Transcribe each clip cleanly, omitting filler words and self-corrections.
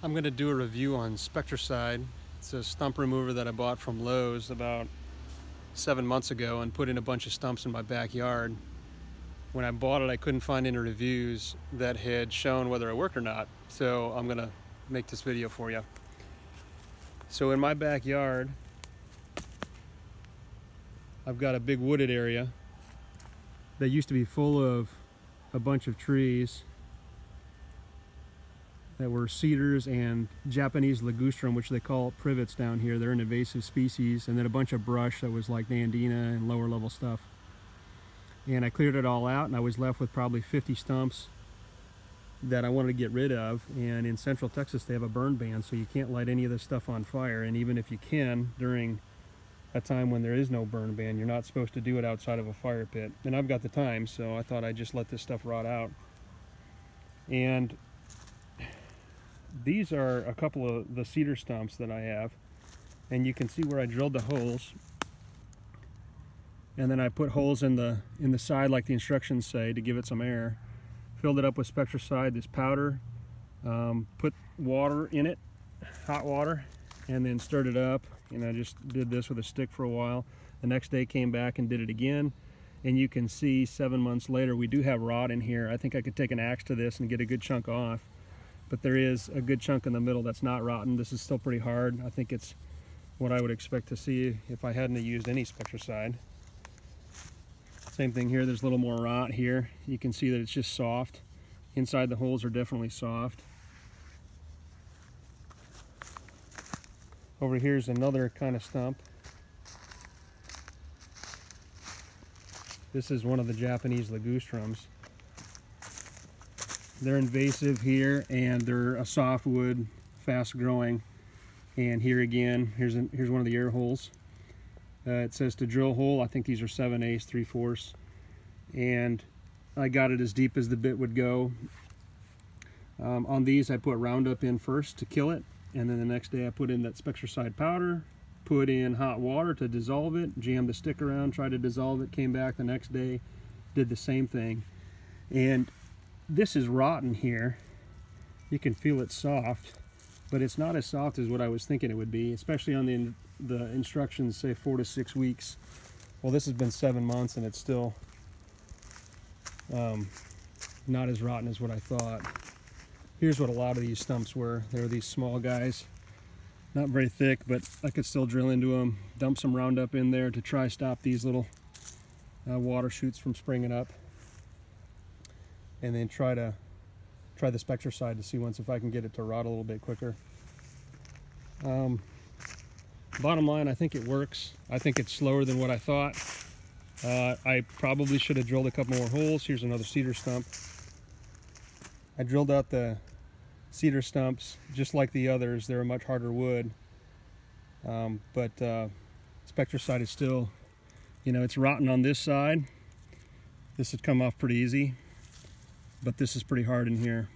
I'm going to do a review on Spectracide. It's a stump remover that I bought from Lowe's about 7 months ago and put in a bunch of stumps in my backyard. When I bought it, I couldn't find any reviews that had shown whether it worked or not, so I'm going to make this video for you. So in my backyard, I've got a big wooded area that used to be full of a bunch of trees that were Cedars and Japanese Ligustrum, which they call Privets down here. They're an invasive species. And then a bunch of brush that was like Nandina and lower level stuff. And I cleared it all out and I was left with probably 50 stumps that I wanted to get rid of. And in Central Texas they have a burn ban, so you can't light any of this stuff on fire. And even if you can, during a time when there is no burn ban, you're not supposed to do it outside of a fire pit. And I've got the time, so I thought I'd just let this stuff rot out. And these are a couple of the cedar stumps that I have, and you can see where I drilled the holes, and then I put holes in the side like the instructions say to give it some air. Filled it up with Spectracide, this powder, put water in it, hot water, and then stirred it up. And I just did this with a stick for a while. The next day came back and did it again, and you can see 7 months later we do have rot in here. I think I could take an axe to this and get a good chunk off. But there is a good chunk in the middle that's not rotten. This is still pretty hard. I think it's what I would expect to see if I hadn't used any Spectracide. Same thing here, there's a little more rot here. You can see that it's just soft. Inside the holes are definitely soft. Over here's another kind of stump. This is one of the Japanese Ligustrums. They're invasive here, and they're a softwood, fast growing. And here again, here's one of the air holes. It says to drill hole. I think these are 7/8, 3/4, and I got it as deep as the bit would go. On these I put Roundup in first to kill it, and then the next day I put in that Spectracide powder, put in hot water to dissolve it, jammed the stick around, tried to dissolve it, came back the next day, did the same thing. And this is rotten here. You can feel it's soft, but it's not as soft as what I was thinking it would be, especially on the instructions say 4 to 6 weeks. Well, this has been 7 months and it's still not as rotten as what I thought. Here's what a lot of these stumps were. They were these small guys, not very thick, but I could still drill into them, dump some Roundup in there to try stop these little water shoots from springing up, and then try the Spectracide to see once if I can get it to rot a little bit quicker. Bottom line, I think it works. I think it's slower than what I thought. I probably should have drilled a couple more holes. Here's another cedar stump. I drilled out the cedar stumps just like the others. They're a much harder wood, but Spectracide is still, you know, it's rotten on this side. This would come off pretty easy, but this is pretty hard in here.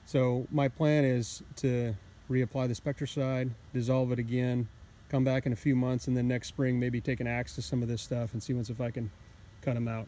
So my plan is to reapply the Spectracide, dissolve it again, come back in a few months, and then next spring maybe take an axe to some of this stuff and see once if I can cut them out.